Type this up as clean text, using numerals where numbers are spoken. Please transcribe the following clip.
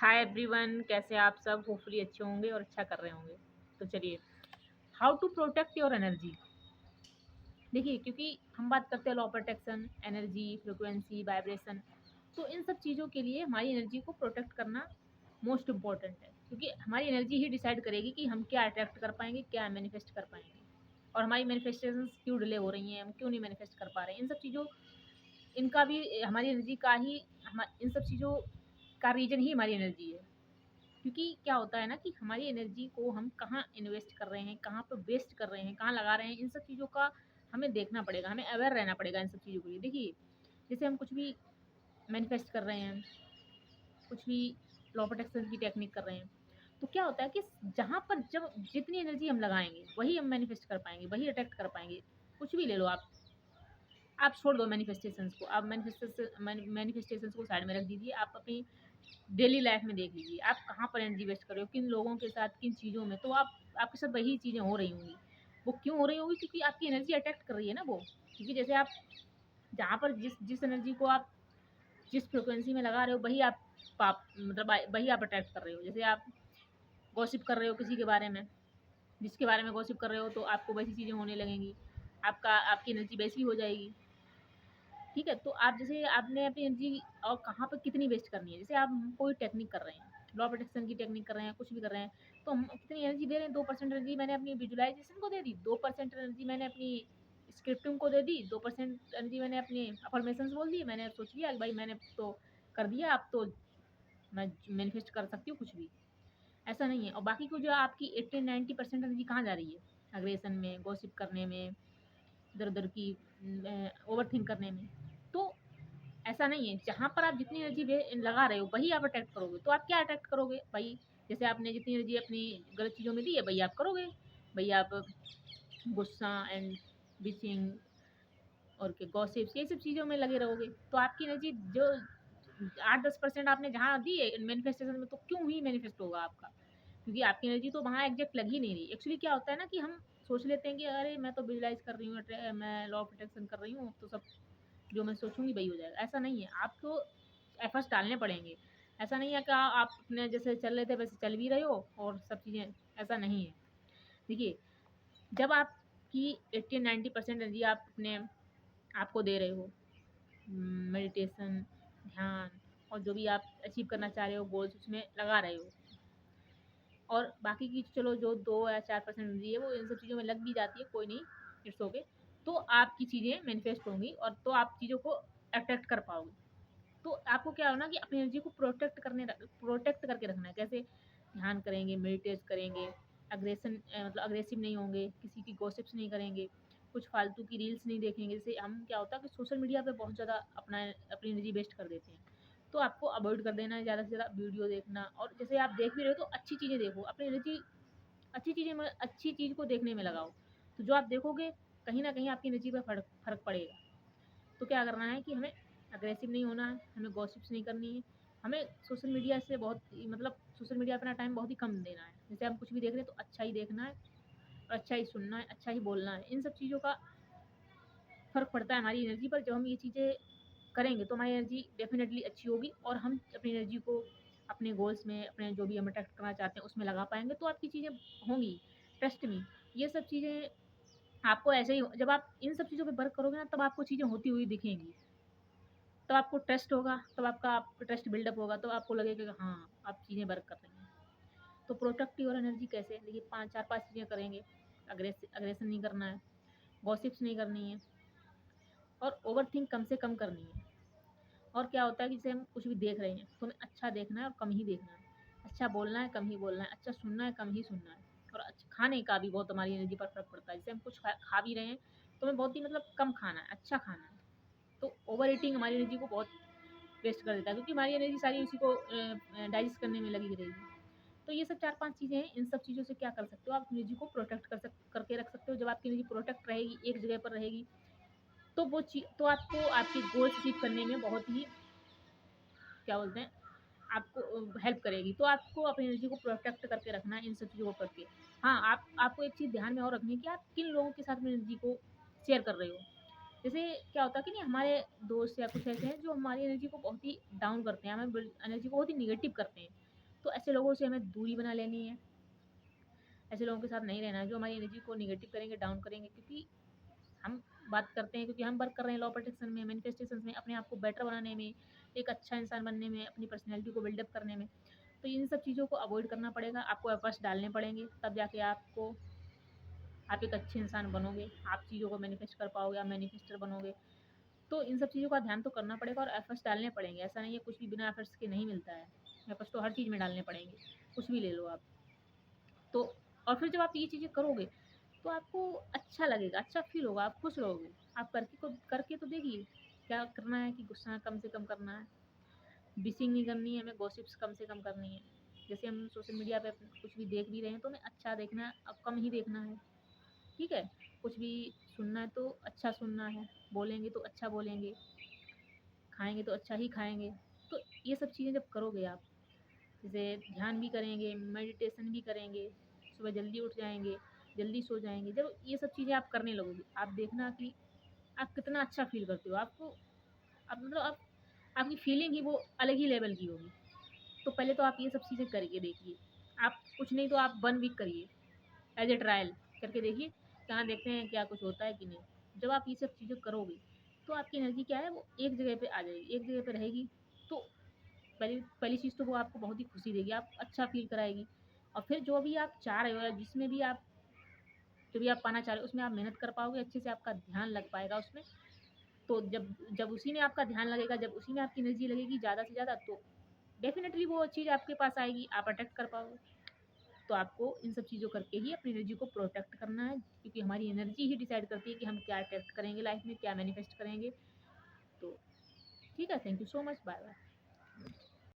Hi everyone, कैसे आप सब? होपफुली अच्छे होंगे और अच्छा कर रहे होंगे। तो चलिए, how to protect your energy. देखिए, क्योंकि हम बात करते हैं law protection, energy, frequency, vibration, तो इन सब चीज़ों के लिए हमारी एनर्जी को प्रोटेक्ट करना मोस्ट इम्पॉर्टेंट है, क्योंकि हमारी एनर्जी ही डिसाइड करेगी कि हम क्या अट्रैक्ट कर पाएंगे, क्या मैनिफेस्ट कर पाएंगे, और हमारी मैनिफेस्टेशंस क्यों डिले हो रही हैं, हम क्यों नहीं मैनिफेस्ट कर पा रहे हैं। इन सब चीज़ों इनका भी हमारी एनर्जी का ही इन सब चीज़ों का रीजन ही हमारी एनर्जी है। क्योंकि क्या होता है ना कि हमारी एनर्जी को हम कहाँ इन्वेस्ट कर रहे हैं, कहाँ पे वेस्ट कर रहे हैं, कहाँ लगा रहे हैं, इन सब चीज़ों का हमें देखना पड़ेगा, हमें अवेयर रहना पड़ेगा इन सब चीज़ों के लिए। देखिए, जैसे हम कुछ भी मैनिफेस्ट कर रहे हैं, कुछ भी लॉ प्रोटेक्शन की टेक्निक कर रहे हैं, तो क्या होता है कि जहाँ पर जब जितनी एनर्जी हम लगाएंगे वही हम मैनिफेस्ट कर पाएंगे, वही अट्रैक्ट कर पाएंगे। कुछ भी ले लो आप छोड़ दो मैनिफेस्टेशंस को, आप मैनिफेस्टेशंस को साइड में रख दीजिए। आप अपनी डेली लाइफ में देख लीजिए, आप कहाँ पर एनर्जी वेस्ट कर रहे हो, किन लोगों के साथ, किन चीज़ों में। तो आपके साथ वही चीज़ें हो रही होंगी। वो क्यों हो रही होंगी? क्योंकि आपकी एनर्जी अट्रैक्ट कर रही है ना वो। क्योंकि जैसे आप जहाँ पर जिस जिस एनर्जी को आप जिस फ्रिक्वेंसी में लगा रहे हो, वही आप मतलब वही आप अट्रैक्ट कर रहे हो। जैसे आप गॉसिप कर रहे हो किसी के बारे में, जिसके बारे में गॉसिप कर रहे हो, तो आपको वैसी चीज़ें होने लगेंगी। आपकी एनर्जी वैसी हो जाएगी। ठीक है, तो आप जैसे आपने अपनी एनर्जी और कहाँ पर कितनी वेस्ट करनी है। जैसे आप कोई टेक्निक कर रहे हैं, लॉ प्रोटेक्शन की टेक्निक कर रहे हैं, कुछ भी कर रहे हैं, तो हम कितनी एनर्जी दे रहे हैं? 2% एनर्जी मैंने अपनी विजुअलाइजेशन को दे दी, 2% एनर्जी मैंने अपनी स्क्रिप्टिंग को दे दी, 2% एनर्जी मैंने अपनी अफर्मेशंस बोल दिए। मैंने सोच लिया कि भाई मैंने तो कर दिया, अब तो मैं मैनिफेस्ट कर सकती हूँ कुछ भी। ऐसा नहीं है। और बाकी को जो आपकी 80-90% एनर्जी कहाँ जा रही है? अग्रेशन में, गॉसिप करने में, इधर उधर की ओवर थिंक करने में। तो ऐसा नहीं है। जहाँ पर आप जितनी एनर्जी लगा रहे हो वही आप अट्रैक्ट करोगे। तो आप क्या अट्रैक्ट करोगे भाई? जैसे आपने जितनी एनर्जी अपनी गलत चीज़ों में दी है, वही आप करोगे। भई आप गुस्सा एंड बिचिंग और के गॉसिप्स, ये सब चीज़ों में लगे रहोगे, तो आपकी एनर्जी जो 8-10% आपने जहाँ दी है मैनिफेस्टेशन में, तो क्यों ही मैनिफेस्ट होगा आपका? क्योंकि आपकी एनर्जी तो वहाँ एग्ज़ैक्ट लग ही नहीं रही। एक्चुअली क्या होता है ना कि हम सोच लेते हैं कि अरे मैं तो विजुअलाइज़ कर रही हूँ, मैं लॉ ऑफ अट्रैक्शन कर रही हूँ, तो सब जो मैं सोचूँगी वही हो जाएगा। ऐसा नहीं है, आपको एफर्ट्स डालने पड़ेंगे। ऐसा नहीं है कि आप अपने जैसे चल रहे थे वैसे चल भी रहे हो और सब चीज़ें, ऐसा नहीं है। देखिए, जब आपकी 80-90% एनर्जी आप अपने आप को दे रहे हो, मेडिटेशन, ध्यान और जो भी आप अचीव करना चाह रहे हो गोल्स, उसमें लगा रहे हो, और बाकी की चलो जो 2 या 4% एनर्जी है वो इन सब चीज़ों में लग भी जाती है, कोई नहीं, इट्स ओके। तो आपकी चीज़ें मैनिफेस्ट होंगी और तो आप चीज़ों को अट्रैक्ट कर पाओगे। तो आपको क्या हो ना कि अपनी एनर्जी को प्रोटेक्ट करके रखना है। कैसे? ध्यान करेंगे, मेडिटेट करेंगे, मतलब अग्रेसिव नहीं होंगे, किसी की गॉसिप्स नहीं करेंगे, कुछ फालतू की रील्स नहीं देखेंगे। जैसे हम क्या होता है कि सोशल मीडिया पे बहुत ज़्यादा अपनी एनर्जी वेस्ट कर देते हैं। तो आपको अवॉइड कर देना है ज़्यादा से ज़्यादा वीडियो देखना। और जैसे आप देख भी रहे हो तो अच्छी चीज़ें देखो, अपनी एनर्जी अच्छी चीज़ को देखने में लगाओ। तो जो आप देखोगे, कहीं न कहीं आपकी एनर्जी पे फ़र्क पड़ेगा। तो क्या करना है कि हमें अग्रेसिव नहीं होना है, हमें गॉसिप्स नहीं करनी है, हमें सोशल मीडिया से मतलब सोशल मीडिया पे अपना टाइम बहुत ही कम देना है। जैसे हम कुछ भी देख रहे हैं तो अच्छा ही देखना है और अच्छा ही सुनना है, अच्छा ही बोलना है। इन सब चीज़ों का फ़र्क पड़ता है हमारी एनर्जी पर। जब हम ये चीज़ें करेंगे तो हमारी एनर्जी डेफ़िनेटली अच्छी होगी और हम अपनी एनर्जी को अपने गोल्स में, अपने जो भी हम अट्रैक्ट करना चाहते हैं उसमें लगा पाएँगे, तो आपकी चीज़ें होंगी। ट्रस्ट मी, ये सब चीज़ें आपको ऐसे ही जब आप इन सब चीज़ों पे वर्क करोगे ना, तब आपको चीज़ें होती हुई दिखेंगी। तब आपको ट्रस्ट होगा, तब आपका ट्रस्ट बिल्डअप होगा, तो आपको लगेगा कि हाँ, अब चीज़ें वर्क कर रही हैं। तो प्रोटेक्ट योर एनर्जी कैसे? देखिए, 4-5 चीज़ें करेंगे। अग्रेशन नहीं करना है, गॉसिप्स नहीं करनी है और ओवरथिंक कम से कम करनी है। और क्या होता है कि जैसे हम कुछ भी देख रहे हैं, तो हमें अच्छा देखना है और कम ही देखना है। अच्छा बोलना है, कम ही बोलना है, अच्छा सुनना है, कम ही सुनना है। और खाने का भी बहुत हमारी एनर्जी पर फ़र्क पड़ता है। जैसे हम कुछ खा भी रहे हैं, तो हमें बहुत ही मतलब कम खाना है, अच्छा खाना है। तो ओवर ईटिंग हमारी एनर्जी को बहुत वेस्ट कर देता है, क्योंकि हमारी एनर्जी सारी उसी को डाइजेस्ट करने में लगी रहेगी। तो ये सब 4-5 चीज़ें हैं। इन सब चीज़ों से क्या कर सकते हो, आप एनर्जी को प्रोटेक्ट करके रख सकते हो। जब आपकी एनर्जी प्रोटेक्ट रहेगी, एक जगह पर रहेगी, तो तो आपको आपके गोल्स अचीव करने में बहुत ही, क्या बोलते हैं, आपको हेल्प करेगी। तो आपको अपनी एनर्जी को प्रोटेक्ट करके रखना है इन सब चीज़ों को करके। हाँ, आपको एक चीज़ ध्यान में और रखनी है कि आप किन लोगों के साथ अपनी एनर्जी को शेयर कर रहे हो। जैसे क्या होता है कि नहीं, हमारे दोस्त या कुछ ऐसे हैं जो हमारी एनर्जी को बहुत ही डाउन करते हैं, हमें एनर्जी को बहुत ही निगेटिव करते हैं। तो ऐसे लोगों से हमें दूरी बना लेनी है, ऐसे लोगों के साथ नहीं रहना है जो हमारी एनर्जी को निगेटिव करेंगे, डाउन करेंगे। क्योंकि हम बात करते हैं, क्योंकि हम वर्क कर रहे हैं लॉ प्रोटेक्शन में, मैनिफेस्टेशन में, अपने आप को बेटर बनाने में, एक अच्छा इंसान बनने में, अपनी पर्सनैलिटी को बिल्डअप करने में। तो इन सब चीज़ों को अवॉइड करना पड़ेगा, आपको एफर्ट्स डालने पड़ेंगे, तब जाके आप एक अच्छे इंसान बनोगे, आप चीज़ों को मैनिफेस्ट कर पाओगे, आप मैनिफेस्टर बनोगे। तो इन सब चीज़ों का ध्यान तो करना पड़ेगा और एफर्ट्स डालने पड़ेंगे। ऐसा नहीं है कुछ भी बिना एफर्ट्स के नहीं मिलता है, एफर्ट्स तो हर चीज़ में डालने पड़ेंगे, कुछ भी ले लो आप। तो और फिर जब आप ये चीज़ें करोगे तो आपको अच्छा लगेगा, अच्छा फ़ील होगा, आप खुश रहोगे। आप करके तो देखिए, क्या करना है कि गुस्सा कम से कम करना है, बिसिंग नहीं करनी है, हमें गॉसिप्स कम से कम करनी है। जैसे हम सोशल मीडिया पे कुछ भी देख भी रहे हैं तो हमें अच्छा देखना है, अब कम ही देखना है, ठीक है? कुछ भी सुनना है तो अच्छा सुनना है, बोलेंगे तो अच्छा बोलेंगे, खाएँगे तो अच्छा ही खाएँगे। तो ये सब चीज़ें जब करोगे आप, जैसे ध्यान भी करेंगे, मेडिटेशन भी करेंगे, सुबह जल्दी उठ जाएँगे, जल्दी सो जाएँगे। जब ये सब चीज़ें आप करने लगोगे, आप देखना कि आप कितना अच्छा फ़ील करते हो। आपको अब मतलब आप आपकी फ़ीलिंग ही वो अलग ही लेवल की होगी। तो पहले तो आप ये सब चीज़ें करके देखिए। आप कुछ नहीं तो आप 1 वीक करिए, एज़ अ ट्रायल करके देखिए, कहाँ देखते हैं क्या कुछ होता है कि नहीं। जब आप ये सब चीज़ें करोगे, तो आपकी एनर्जी क्या है वो एक जगह पे आ जाएगी, एक जगह पे रहेगी। तो पहली पहली चीज़ तो वो आपको बहुत ही खुशी देगी, आप अच्छा फ़ील कराएगी। और फिर जो भी आप चाह रहे हो या जिसमें भी आप जो भी आप पाना चाह रहे हो उसमें आप मेहनत कर पाओगे, अच्छे से आपका ध्यान लग पाएगा उसमें। तो जब जब उसी में आपका ध्यान लगेगा, जब उसी में आपकी एनर्जी लगेगी ज़्यादा से ज़्यादा, तो डेफ़िनेटली वो चीज़ आपके पास आएगी, आप अट्रैक्ट कर पाओगे। तो आपको इन सब चीज़ों करके ही अपनी एनर्जी को प्रोटेक्ट करना है, क्योंकि हमारी एनर्जी ही डिसाइड करती है कि हम क्या अट्रैक्ट करेंगे लाइफ़ में, क्या मैनिफेस्ट करेंगे। तो ठीक है, thank you so much, bye bye.